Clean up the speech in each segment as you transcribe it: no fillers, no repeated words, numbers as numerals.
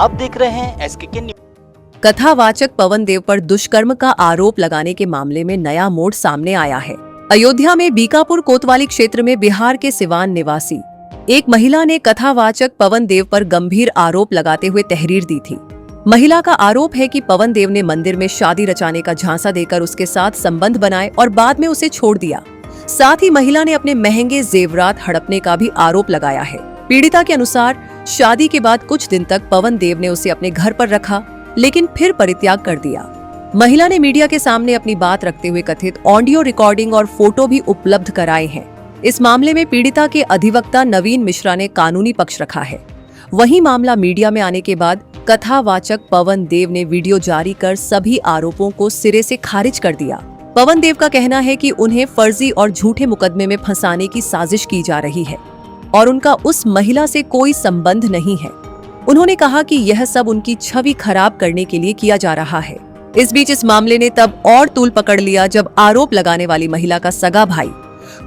आप देख रहे हैं SKK न्यूज। कथावाचक पवन देव पर दुष्कर्म का आरोप लगाने के मामले में नया मोड़ सामने आया है। अयोध्या में बीकापुर कोतवाली क्षेत्र में बिहार के सिवान निवासी एक महिला ने कथावाचक पवन देव पर गंभीर आरोप लगाते हुए तहरीर दी थी। महिला का आरोप है कि पवन देव ने मंदिर में शादी रचाने का झांसा देकर उसके साथ संबंध बनाए और बाद में उसे छोड़ दिया। साथ ही महिला ने अपने महंगे जेवरात हड़पने का भी आरोप लगाया है। पीड़िता के अनुसार शादी के बाद कुछ दिन तक पवन देव ने उसे अपने घर पर रखा, लेकिन फिर परित्याग कर दिया। महिला ने मीडिया के सामने अपनी बात रखते हुए कथित ऑडियो रिकॉर्डिंग और फोटो भी उपलब्ध कराए हैं। इस मामले में पीड़िता के अधिवक्ता नवीन मिश्रा ने कानूनी पक्ष रखा है। वहीं मामला मीडिया में आने के बाद कथावाचक पवन देव ने वीडियो जारी कर सभी आरोपों को सिरे से खारिज कर दिया। पवन देव का कहना है कि उन्हें फर्जी और झूठे मुकदमे में फंसाने की साजिश की जा रही है और उनका उस महिला से कोई संबंध नहीं है। उन्होंने कहा कि यह सब उनकी छवि खराब करने के लिए किया जा रहा है। इस बीच इस मामले ने तब और तूल पकड़ लिया जब आरोप लगाने वाली महिला का सगा भाई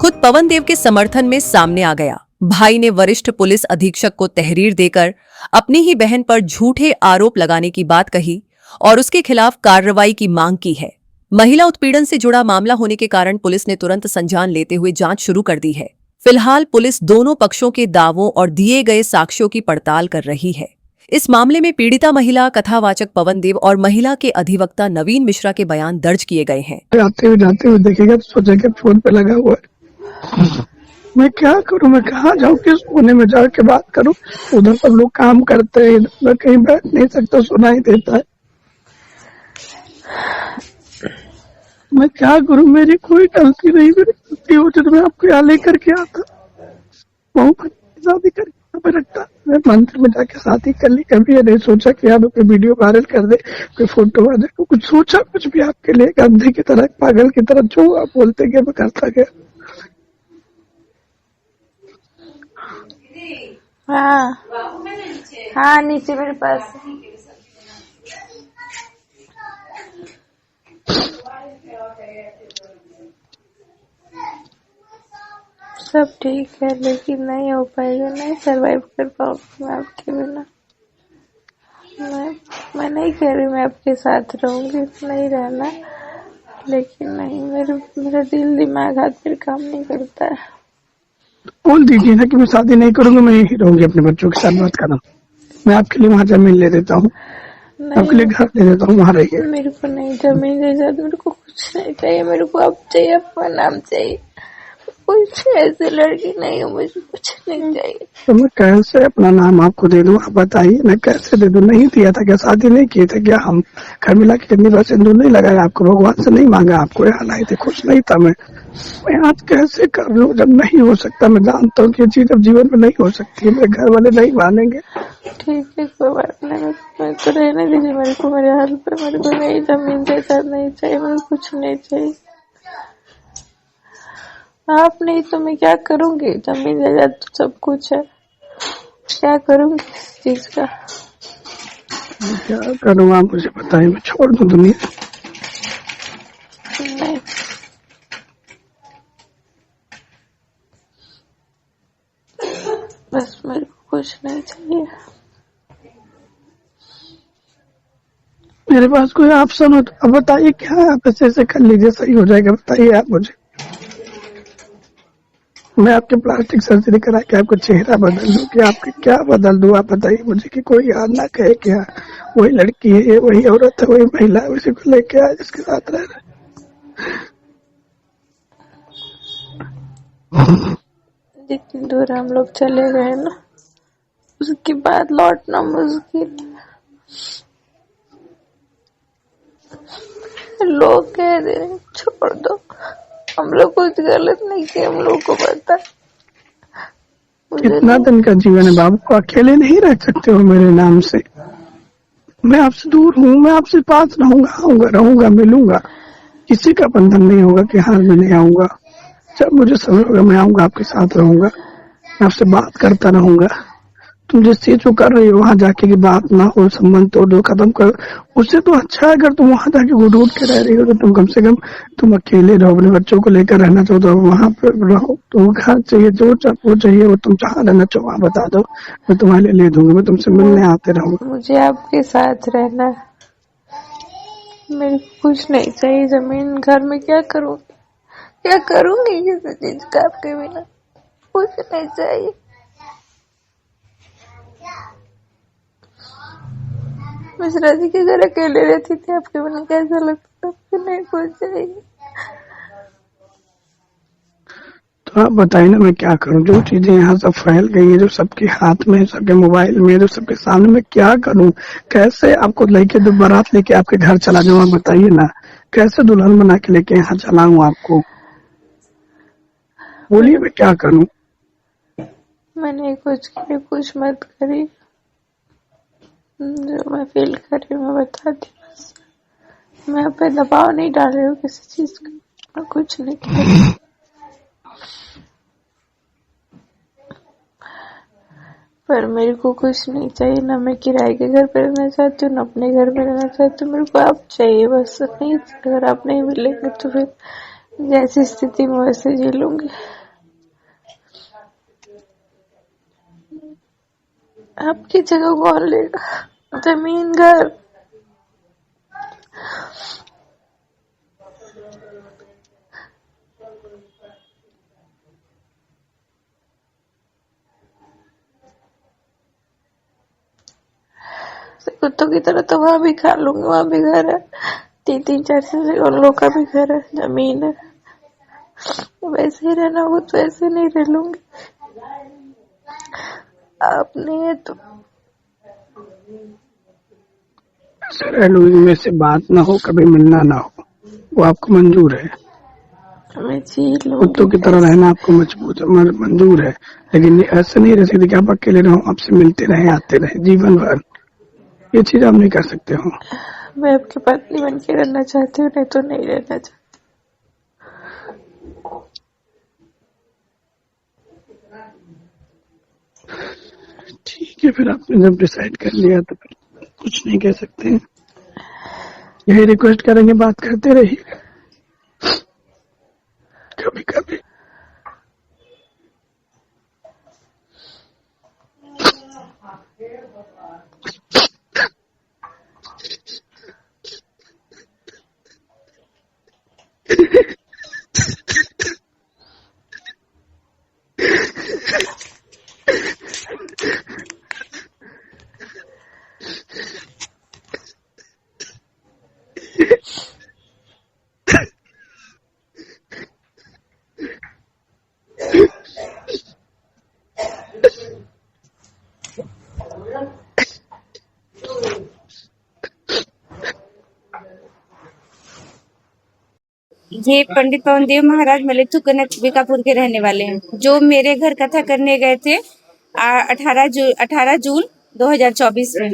खुद पवन देव के समर्थन में सामने आ गया। भाई ने वरिष्ठ पुलिस अधीक्षक को तहरीर देकर अपनी ही बहन पर झूठे आरोप लगाने की बात कही और उसके खिलाफ कार्रवाई की मांग की है। महिला उत्पीड़न से जुड़ा मामला होने के कारण पुलिस ने तुरंत संज्ञान लेते हुए जांच शुरू कर दी है। फिलहाल पुलिस दोनों पक्षों के दावों और दिए गए साक्ष्यों की पड़ताल कर रही है। इस मामले में पीड़िता महिला, कथावाचक पवन देव और महिला के अधिवक्ता नवीन मिश्रा के बयान दर्ज किए गए हैं। आते हुए देखेगा तो सोचेगा फोन पे लगा हुआ है। मैं क्या करूं, मैं कहाँ जाऊं, किस कोने में जाके बात करूं। उधर सब लोग काम करते हैं, मैं कहीं बैठ नहीं सकता, सुनाई देता है। मैं क्या करूं, मेरी कोई गलती नहीं। मेरी गलती होती तो मैं आपको यहाँ लेकर के आता। बहुत शादी करके रखता, मैं मंदिर में जाके शादी कर ली। कभी नहीं सोचा कि आप कोई वीडियो वायरल कर दे, कोई फोटो वायरल, कुछ सोचा कुछ भी आपके लिए। अंधे की तरह, पागल की तरह जो आप बोलते गए मैं करता गया। हाँ नीचे मेरे पास। सब ठीक है, लेकिन नहीं हो पाएगा, नहीं सरवाइव कर पाऊंगी मैं आपके बिना। मैं नहीं कह रही मैं आपके साथ रहूंगी, नहीं रहना, लेकिन नहीं, मेरा दिल दिमाग हाथ फिर काम नहीं करता है। बोल दीजिए ना कि मैं शादी नहीं करूंगी, मैं यही रहूंगी अपने बच्चों के साथ। बात करना, मैं आपके लिए वहाँ जमीन ले देता हूँ, आपके लिए घर दे देता हूँ, वहाँ रहिए। मेरे को नहीं जमीन दे जाती, मेरे को कुछ नहीं चाहिए। मेरे को आप चाहिए, अपना नाम चाहिए। कुछ ऐसे लड़की नहीं हूँ, मुझे कुछ नहीं चाहिए। तो मैं कैसे अपना नाम आपको दे दूँ, आप बताइए, मैं कैसे दे दूँ? नहीं दिया था क्या? शादी नहीं किए थे क्या? हम घर मिला के कितनी बार सिंदूर नहीं लगाया आपको? भगवान से नहीं मांगा आपको? यहाँ लाई थे, खुश नहीं था मैं आज कैसे कर लूँ जब नहीं हो सकता? मैं जानता हूँ कि ये चीज अब जीवन में नहीं हो सकती है, मेरे घर वाले नहीं मानेंगे। ठीक है, कोई बात नहीं, मैं तो रहने दीजिए मेरे को, मेरे हाल पे। मेरे को नहीं जमीन जायदाद नहीं चाहिए, मेरे को कुछ नहीं चाहिए। आप नहीं तो मैं क्या करूंगी? जमीन जायदाद तो सब कुछ है, क्या करूंगी इस चीज का? क्या करूँ आप मुझे बताइए, मैं छोड़ दूँ दुनिया? नहीं, बस मेरे को कुछ नहीं चाहिए। मेरे पास कोई ऑप्शन हो तो अब बताइए, क्या है? आप ऐसे कर लीजिए, सही हो जाएगा। बताइए आप मुझे, मैं आपके प्लास्टिक सर्जरी करा के आपका चेहरा बदल दूं कि आपके क्या बदल दूं? आप बताइए मुझे कि कोई याद ना कहे कि हाँ वही लड़की है, वही औरत है, वही महिला है, उसी को लेके आए जिसके साथ रह रहे। जितनी दूर हम लोग चले गए ना, उसके बाद लौटना मुश्किल। लोग कह रहे हैं छोड़ दो, हम लोग कुछ गलत नहीं किए, हम लोग को पता। कितना दिन का जीवन है बाबू, को अकेले नहीं रह सकते हो मेरे नाम से। मैं आपसे दूर हूँ, मैं आपसे पास रहूंगा, आऊंगा, रहूंगा, मिलूंगा। किसी का बंधन नहीं होगा कि हाँ मैं नहीं आऊंगा। जब मुझे समय होगा मैं आऊंगा, आपके साथ रहूंगा, मैं आपसे बात करता रहूंगा। तुम जिस चीज को कर रही हो वहां जाके की बात ना हो, संबंध तोड़ दो, खत्म कर, उससे तो अच्छा है अगर तुम वहां जाके घुट घुट के रह रही हो तो तुम कम से कम तुम अकेले रहो, अपने बच्चों को लेकर रहना चाहो तो वहां पर रहो। तो घर चाहिए, जो वो चाहिए वो तुम जहाँ रहना चाहो वहाँ बता दो, मैं तुम्हारे लिए ले दूंगा, मैं तुमसे मिलने आते रहूंगा। मुझे आपके साथ रहना है। मेरे को कुछ नहीं चाहिए, जमीन घर में क्या करूँगी, क्या करूँगी किसी चीज का आपके बिना, कुछ नहीं चाहिए। मिश्रा जी के घर अकेले रहती थी, आपके बिना कैसा लगता था, नहीं कुछ चाहिए। तो आप बताइए ना मैं क्या करूं, जो चीजें यहाँ सब फैल गई है, जो सबके हाथ में, सबके मोबाइल में, जो सबके सामने, मैं क्या करूं? कैसे आपको लेके दो बारात लेके आपके घर चला जाऊं? आप बताइए ना, कैसे दुल्हन बना के लेके यहाँ चलाऊं आपको? बोलिए मैं क्या करूं? मैंने कुछ की कुछ मत करी, जो मैं फील कर रही हूँ मैं बता दी बस। मैं पे दबाव नहीं डाल रही हूँ किसी चीज का, मैं कुछ नहीं कर रही। पर मेरे को कुछ नहीं चाहिए, ना मैं किराए के घर पे रहना चाहती हूँ, ना अपने घर में रहना चाहती हूँ। मेरे को आप चाहिए बस। नहीं, अगर आप नहीं मिलेंगे तो फिर जैसी स्थिति में वैसे जी लूंगी। आपकी जगह कौन लेगा? जमीन, घर। कुत्तों की तरह तो वहां भी खा लूंगी, वहां भी घर है, 3-3 4 से उन लोग का भी घर है, जमीन है। वैसे ही रहना हो तो ऐसे नहीं रह लूंगी। आप नहीं है तो ऐसे रह लूंगी, मेरे से बात ना हो, कभी मिलना ना हो, वो आपको मंजूर है? मैं जी लूंगी। कुत्तों की तरह रहना आपको मंजूर है, लेकिन ये ऐसे नहीं रह सकते कि आप अकेले रहो, आपसे मिलते रहे, आते रहे जीवन भर। ये चीज आप नहीं कर सकते हो। मैं आपकी पत्नी बन के रहना चाहती हूँ, नहीं तो नहीं रहना चाहती। ठीक है, फिर आपने जब डिसाइड कर लिया तो फिर कुछ नहीं कह सकते हैं। यही रिक्वेस्ट करेंगे, बात करते रहिए कभी कभी। ये पंडित पवन देव महाराज मलेथु कनक बीकापुर के रहने वाले हैं, जो मेरे घर कथा करने गए थे 18 जून 2024 में।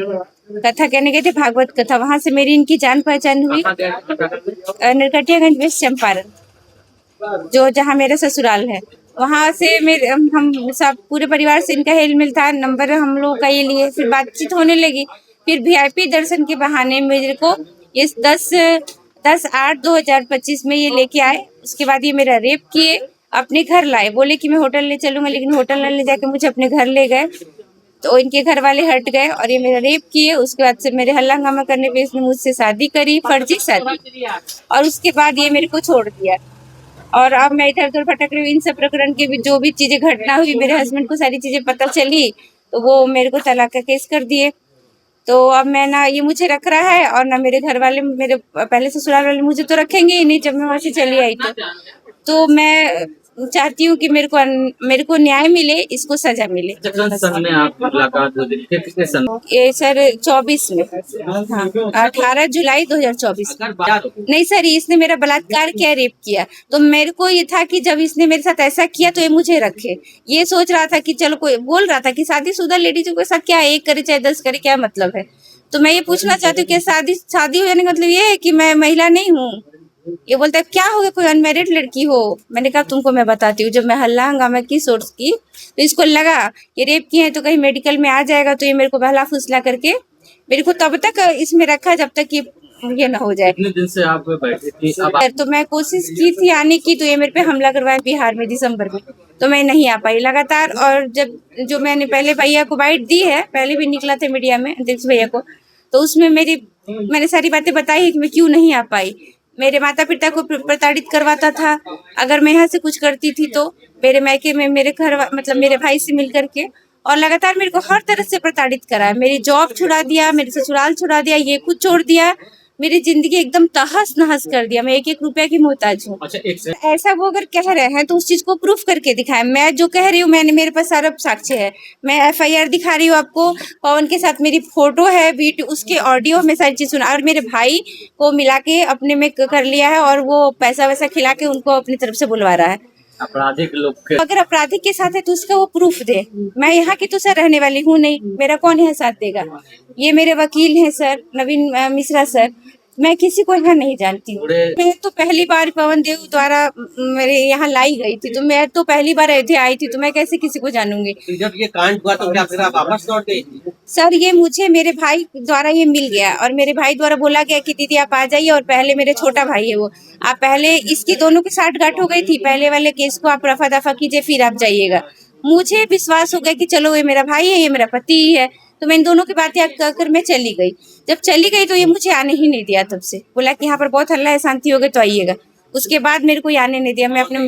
कथा करने गए थे, भागवत कथा। वहां से मेरी इनकी जान पहचान हुई नरकटियागंज वेस्ट चंपारण, जो जहाँ मेरा ससुराल है। वहां से मेरे हम सब पूरे परिवार से इनका हेल मिल था, नंबर हम लोग का ये लिए, फिर बातचीत होने लगी। फिर वीआईपी दर्शन के बहाने मेरे को ये 10/8/2025 में ये लेके आए। उसके बाद ये मेरा रेप किए, अपने घर लाए, बोले कि मैं होटल ले चलूंगा, लेकिन होटल ले जाके मुझे अपने घर ले गए। तो इनके घर वाले हट गए और ये मेरा रेप किए। उसके बाद से मेरे हल्ला हंगामा करने पे इसने मुझसे शादी करी, फर्जी शादी, और उसके बाद ये मेरे को छोड़ दिया। और अब मैं इधर उधर भटक रही हूँ। इन सब प्रकरण के भी जो भी चीजें घटना हुई, मेरे हस्बैंड को सारी चीजें पता चली, तो वो मेरे को तलाक का केस कर दिए। तो अब मैं ना, ये मुझे रख रहा है, और ना मेरे घर वाले, मेरे पहले ससुराल वाले मुझे तो रखेंगे ही नहीं जब मैं वहां से चली आई। तो मैं चाहती हूँ कि मेरे को न्याय मिले, इसको सजा मिले। कितने सन में आप मुलाकात हुई थी? कितने सन? ये सर 24 में, हाँ 18 जुलाई 2024। नहीं सर, इसने मेरा बलात्कार किया, रेप किया। तो मेरे को ये था कि जब इसने मेरे साथ ऐसा किया तो ये मुझे रखे। ये सोच रहा था कि चलो, कोई बोल रहा था कि शादीशुदा लेडीजों के साथ क्या 1 करे चाहे 10 करे, क्या मतलब है। तो मैं ये पूछना चाहती हूँ कि शादी हो जाने का मतलब ये है कि मैं महिला नहीं हूँ? ये बोलता है क्या हो गया, कोई अनमैरिड लड़की हो? मैंने कहा तुमको मैं बताती हूँ। जब मैं हल्ला हंगामा की सोर्स की तो इसको लगा ये रेप किए हैं तो कहीं मेडिकल में आ जाएगा, तो ये मेरे को बहला फुसला करके मेरे को तब तक इसमें रखा जब तक ये ना हो जाए। कितने दिन से आप बैठे थी? अब तो मैं कोशिश की थी आने की, तो ये मेरे पे हमला करवाया बिहार में दिसंबर में, तो मैं नहीं आ पाई लगातार। और जब जो मैंने पहले भैया को बाइट दी है, पहले भी निकला था मीडिया में अंतरिक्ष भैया को, तो उसमें मैंने सारी बातें बताई है कि मैं क्यों नहीं आ पाई। मेरे माता पिता को प्रताड़ित करवाता था, अगर मैं यहाँ से कुछ करती थी तो मेरे मायके में मेरे घर मतलब मेरे भाई से मिल करके, और लगातार मेरे को हर तरह से प्रताड़ित करा। मेरी जॉब छुड़ा दिया, मेरे ससुराल छुड़ा दिया, ये कुछ छोड़ दिया, मेरी जिंदगी एकदम तहस नहस कर दिया। मैं एक एक रुपया की मोहताज हूँ। अच्छा, एक से ऐसा वो अगर कह रहे हैं तो उस चीज को प्रूफ करके दिखाएं। मैं जो कह रही हूँ मैंने, मेरे पास सारा साक्ष्य है। मैं FIR दिखा रही हूँ आपको, पवन के साथ मेरी फोटो है, वीडियो, उसके ऑडियो में सारी चीज सुना, और मेरे भाई को मिला के अपने में कर लिया है, और वो पैसा वैसा खिला के उनको अपनी तरफ से बुलवा रहा है। आपराधिक लोग के अगर अपराधी के साथ है तो उसका वो प्रूफ दे। मैं यहाँ की तो सर रहने वाली हूँ नहीं, मेरा कौन यहाँ साथ देगा? ये मेरे वकील हैं सर, नवीन मिश्रा सर। मैं किसी को यहाँ नहीं जानती हूँ। मैं तो पहली बार पवन देव द्वारा मेरे यहाँ लाई गई थी, तो मैं तो पहली बार अयोध्या आई थी, तो मैं कैसे किसी को जानूंगी? तो जब ये कांड हुआ तो क्या फिर आप वापस लौट गई? सर ये मुझे मेरे भाई द्वारा ये मिल गया, और मेरे भाई द्वारा बोला गया कि दीदी आप आ जाइए, और पहले मेरे छोटा भाई है वो, आप पहले इसकी दोनों की साठगांठ हो गई थी, पहले वाले केस को आप रफा दफा कीजिए फिर आप जाइएगा। मुझे विश्वास हो गया कि चलो ये मेरा भाई है, ये मेरा पति है, तो मैं इन दोनों की बातें कर मैं चली गई। जब चली गई तो ये मुझे आने ही नहीं दिया, तब से बोला कि यहाँ पर बहुत हल्ला है, शांति हो गई तो आइएगा। उसके बाद मेरे को आने नहीं दिया। मैं अपने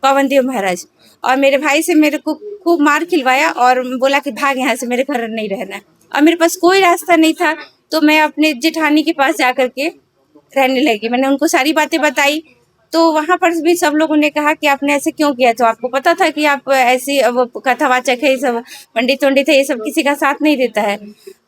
पवन देव महाराज और मेरे भाई से मेरे को खूब मार खिलवाया, और बोला कि भाग यहाँ से, मेरे घर नहीं रहना है। और मेरे पास कोई रास्ता नहीं था, तो मैं अपने जेठानी के पास जा करके रहने लगी। मैंने उनको सारी बातें बताई, तो वहां पर भी सब लोगों ने कहा कि आपने ऐसे क्यों किया? तो आपको पता था कि आप ऐसी वो कथावाचक है, ये सब पंडित वंडित है, ये सब किसी का साथ नहीं देता है।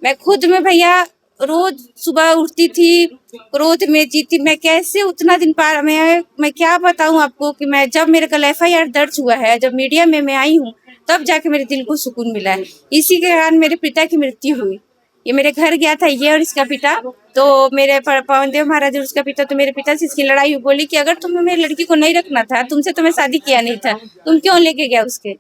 मैं खुद में भैया रोज सुबह उठती थी, क्रोध में जीती। मैं कैसे उतना दिन पार, मैं क्या बताऊं आपको कि मैं जब मेरे कल FIR दर्ज हुआ है, जब मीडिया में मैं आई हूँ, तब जाके मेरे दिल को सुकून मिला है। इसी के कारण मेरे पिता की मृत्यु हुई। ये मेरे घर गया था, ये और इसका पिता, तो मेरे पवन देव महाराज और उसका पिता, तो मेरे पिता से इसकी लड़ाई हुई। बोली कि अगर तुम्हें मेरी लड़की को नहीं रखना था, तुमसे तो मैं शादी किया नहीं था, तुम क्यों लेके गया उसको?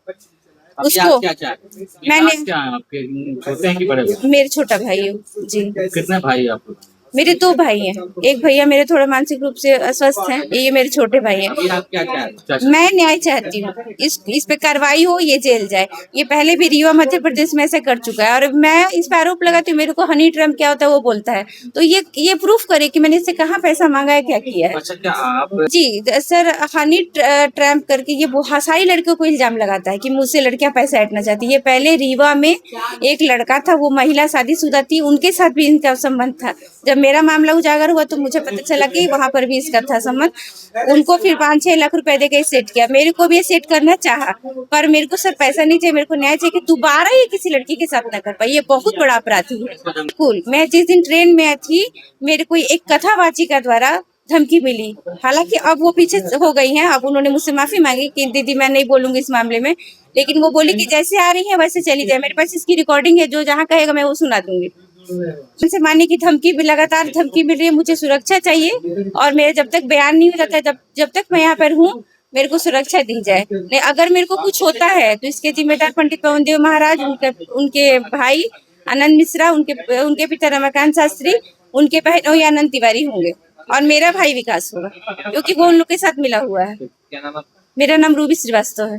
मैंने क्या है आपके छोटे हैं कि बड़े हैं? मेरे छोटा भाई हो जी। कितने भाई आपको? मेरे 2 भाई हैं। एक भैया मेरे थोड़ा मानसिक रूप से अस्वस्थ हैं, ये मेरे छोटे भाई हैं। अभी आप क्या चाहते? मैं न्याय चाहती हूँ, इस पे कार्रवाई हो, ये जेल जाए। ये पहले भी रीवा मध्य प्रदेश में ऐसे कर चुका है, और मैं इस पे आरोप लगाती हूँ। मेरे को हनी ट्रैप क्या होता है वो बोलता है, तो ये प्रूफ करे कि मैंने इससे कहाँ पैसा मांगा है, क्या किया है। अच्छा, क्या आप जी सर, हनी ट्रैप करके ये बहुत सारी लड़कियों को इल्जाम लगाता है कि मुझसे लड़कियां पैसा ऐंठना चाहती है। ये पहले रीवा में एक लड़का था, वो महिला शादीशुदा थी, उनके साथ भी इनका संबंध था। जब मेरा मामला उजागर हुआ तो मुझे पता चला कि वहां पर भी इसका था संबंध। उनको फिर 5-6 लाख रुपए देके सेट किया। मेरे को भी ये सेट करना चाहा, पर मेरे को सर पैसा नहीं चाहिए, मेरे को न्याय चाहिए कि दोबारा ये किसी लड़की के साथ न कर पाए। ये बहुत बड़ा अपराधी है। बिल्कुल, मैं जिस दिन ट्रेन में आई थी, मेरे को एक कथावाचिका द्वारा धमकी मिली। हालांकि अब वो पीछे हो गई हैं, अब उन्होंने मुझसे माफी मांगी कि दीदी मैं नहीं बोलूंगी इस मामले में, लेकिन वो बोली कि जैसे आ रही है वैसे चली जाए। मेरे पास इसकी रिकॉर्डिंग है, जो जहाँ कहेगा मैं वो सुना दूंगी। उनसे मारने की धमकी भी, लगातार धमकी मिल रही है। मुझे सुरक्षा चाहिए, और मेरे जब तक बयान नहीं हो जाता है, जब तक मैं यहाँ पर हूँ, मेरे को सुरक्षा दी जाए। नहीं, अगर मेरे को कुछ होता है तो इसके जिम्मेदार पंडित पवन देव महाराज, उनके भाई आनंद मिश्रा, उनके पिता रमाकांत शास्त्री, उनके बहन आनंद तिवारी होंगे, और मेरा भाई विकास होगा, क्योंकि वो उन लोग के साथ मिला हुआ है। क्या नाम है? मेरा नाम रूबी श्रीवास्तव है।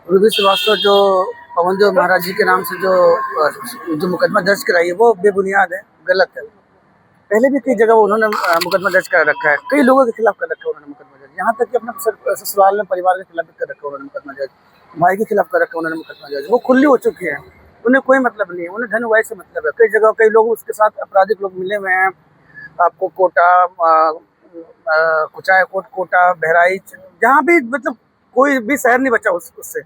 रूबी श्रीवास्तव जो पवन देव महाराज जी के नाम से जो मुकदमा दर्ज कराई है वो बेबुनियाद है, गलत है। पहले भी कई जगह उन्होंने मुकदमा दर्ज कर रखा है, कई लोगों के खिलाफ कर रखा है उन्होंने मुकदमा दर्ज, यहाँ तक कि अपने ससुराल में परिवार के खिलाफ भी कर रखा है उन्होंने मुकदमा दर्ज, भाई के खिलाफ कर रखा है उन्होंने मुकदमा दर्ज। वो खुली हो चुकी है, उन्हें कोई मतलब नहीं है, उन्हें धन वाई से मतलब है। कई जगह कई लोग उसके साथ आपराधिक लोग मिले हुए हैं, आपको कोटा, कुचाय कोटा, बहराइच, जहाँ भी मतलब कोई भी शहर नहीं बचा उससे।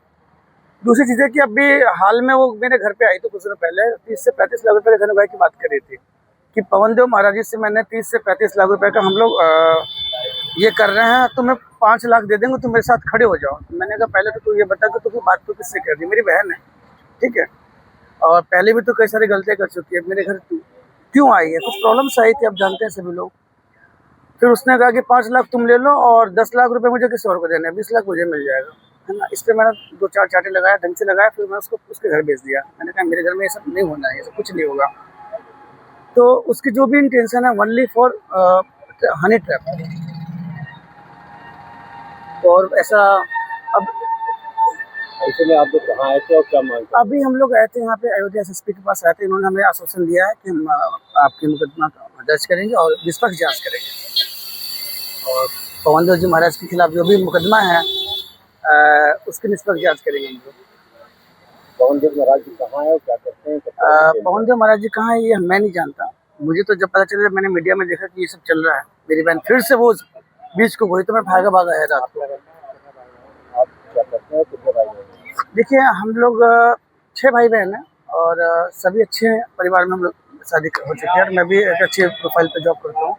दूसरी चीज़ है कि अभी हाल में वो मेरे घर पे आई तो कुछ दिनों पहले 30 से 35 लाख रुपए के धन भाई की बात कर रही थी कि पवन देव महाराज जी से मैंने 30 से 35 लाख रुपए का हम लोग ये कर रहे हैं, तो मैं 5 लाख दे देंगे, तुम मेरे साथ खड़े हो जाओ। मैंने कहा पहले तो तू ये बता कि तू बात तो किससे कर रही, मेरी बहन है, ठीक है, और पहले भी तो कई सारी गलतियाँ कर चुकी है, मेरे घर क्यों आई है, कुछ प्रॉब्लम्स आई थी, आप जानते हैं सभी लोग। फिर उसने कहा कि 5 लाख तुम ले लो और 10 लाख रुपए मुझे किसी और को देने हैं, 20 लाख मुझे मिल जाएगा, है ना। इस पर मैंने 2-4 चाटे लगाया, ढंग से लगाया, फिर मैं उसको उसके घर भेज दिया। मैंने कहा मेरे घर में ये सब नहीं होना है, ये सब कुछ नहीं होगा। तो उसकी जो भी इंटेंशन है ओनली फॉर हनी ट्रैप। और ऐसा अब ऐसे में आप लोग कहाँ आए थे और क्या मांग कर? अभी हम लोग आए थे यहाँ पे अयोध्या एसएसपी के पास आए थे। इन्होंने हमें आश्वासन दिया है कि हम आपके मुकदमा दर्ज करेंगे और निष्पक्ष जांच करेंगे, और पवन देव जी महाराज के खिलाफ जो भी मुकदमा है उसकी निष्पक्ष जांच करेंगे हम लोग। पवन देव महाराज जी कहाँ है और क्या करते हैं? पवन देव महाराज जी कहाँ है ये मैं नहीं जानता। मुझे तो जब पता चला, मैंने मीडिया में देखा कि ये सब चल रहा है, मेरी बहन फिर से वो बीच को गई तो मैं भागा है रात को। आप क्या करते हैं? कितने भाई हैं? देखिए हम लोग 6 भाई बहन हैं और सभी अच्छे हैं। परिवार में हम लोग शादी हो चुकी है और मैं भी एक अच्छे प्रोफाइल पे जॉब करता हूँ,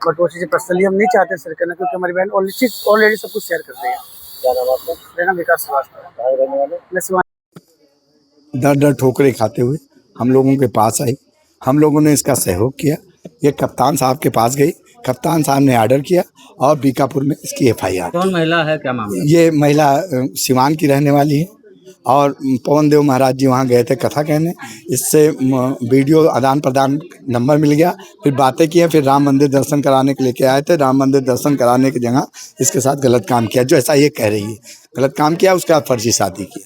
बट वो चीज़ें पर्सनली हम नहीं चाहते शेयर करना, क्योंकि हमारी बहन ऑलरेडी सब कुछ शेयर कर रही है। क्या नाम आपका? मेरा नाम विकास श्रीवास्तव है। कहाँ रहने वाले? मैं सिवान दर दर ठोकरें खाते हुए हम लोगों के पास आई। हम लोगों ने इसका सहयोग किया। ये कप्तान साहब के पास गई, कप्तान साहब ने ऑर्डर किया और बीकापुर में इसकी FIR। कौन महिला है, क्या मामला? ये महिला सिवान की रहने वाली है और पवन देव महाराज जी वहाँ गए थे कथा कहने। इससे वीडियो आदान प्रदान नंबर मिल गया, फिर बातें की हैं, फिर राम मंदिर दर्शन कराने के लेके आए थे। राम मंदिर दर्शन कराने की जगह इसके साथ गलत काम किया, जो ऐसा ये कह रही है। गलत काम किया, उसके बाद फर्जी शादी की।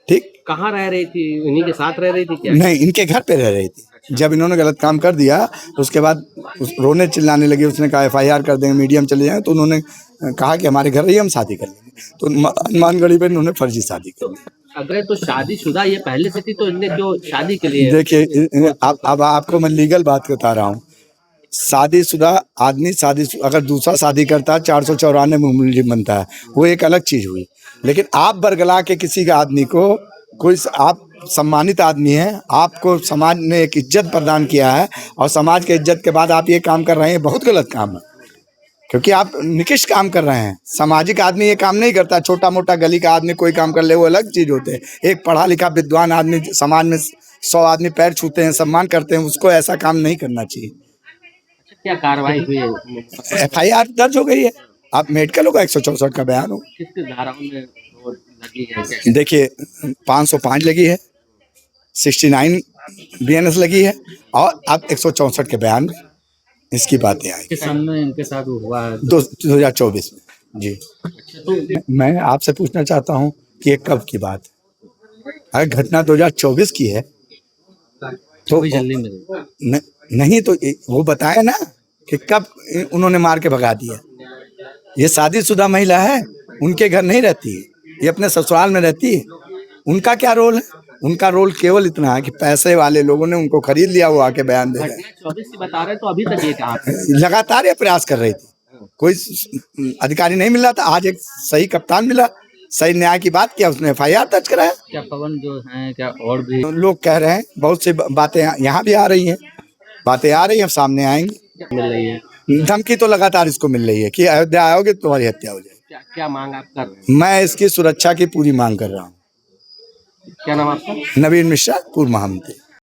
ठीक, कहाँ रह रही थी? उन्हीं के साथ रह रही थी क्या? नहीं, इनके घर पे रह रही थी। जब इन्होंने गलत काम कर दिया उसके बाद रोने चिल्लाने लगी। उसने कहा FIR कर देंगे, मीडियम चले जाएं। तो उन्होंने कहा कि हमारे घर रहिए, हम शादी कर लेंगे। तो हनुमानगढ़ी पे इन्होंने फर्जी शादी कर दी। अगर तो शादीशुदा ये पहले से थी तो इनने क्यों शादी के लिए? देखिए अब आपको मैं लीगल बात बता रहा हूँ। शादीशुदा आदमी अगर दूसरा शादी करता है 494 में मुलजिम बनता है, वो एक अलग चीज हुई। लेकिन आप बरगला के किसी का आदमी को, कोई आप सम्मानित आदमी हैं, आपको समाज ने एक इज्जत प्रदान किया है और समाज के इज्जत के बाद आप ये काम कर रहे हैं, बहुत गलत काम है। क्योंकि आप निकृष्ट काम कर रहे हैं। सामाजिक आदमी ये काम नहीं करता। छोटा मोटा गली का आदमी कोई काम कर ले वो अलग चीज होते हैं। एक पढ़ा लिखा विद्वान आदमी, समाज में 100 आदमी पैर छूते हैं, सम्मान करते हैं, उसको ऐसा काम नहीं करना चाहिए। क्या कार्रवाई हुई है? FIR दर्ज हो गई है। आप मेडिकल होगा, 164 का बयान हो। किस धाराओं में वो लगी है? देखिए 505 लगी है, 69 BNS लगी है और अब 164 के बयान में इसकी बातें आई। किस सन में इनके साथ हुआ है? 2024 में जी। तो मैं आपसे पूछना चाहता हूँ कि ये कब की बात है? अगर घटना 2024 की है तो अभी जल्दी में नहीं तो वो बताए ना कि कब उन्होंने मार के भगा दिया। ये शादीशुदा महिला है, उनके घर नहीं रहती है, ये अपने ससुराल में रहती है। उनका क्या रोल है? उनका रोल केवल इतना है कि पैसे वाले लोगों ने उनको खरीद लिया, वो आके बयान दे रहे हैं। 24 की बता रहे तो अभी तक ये कहाँ पे? लगातार ये प्रयास कर रही थी, कोई अधिकारी नहीं मिल रहा था। आज एक सही कप्तान मिला, सही न्याय की बात किया, उसने FIR दर्ज कराया। क्या पवन जो है, क्या और भी लोग कह रहे हैं, बहुत सी बातें यहाँ भी आ रही हैं, बातें आ रही हैं, सामने आएंगी। मिल रही है? धमकी तो लगातार इसको मिल रही है कि अयोध्या आओगे तो तुम्हारी हत्या हो जाएगी। क्या क्या मांग आप कर रहे हैं? मैं इसकी सुरक्षा की पूरी मांग कर रहा हूँ। क्या नाम आपका? नवीन मिश्रा, पूर्व महामंत्री।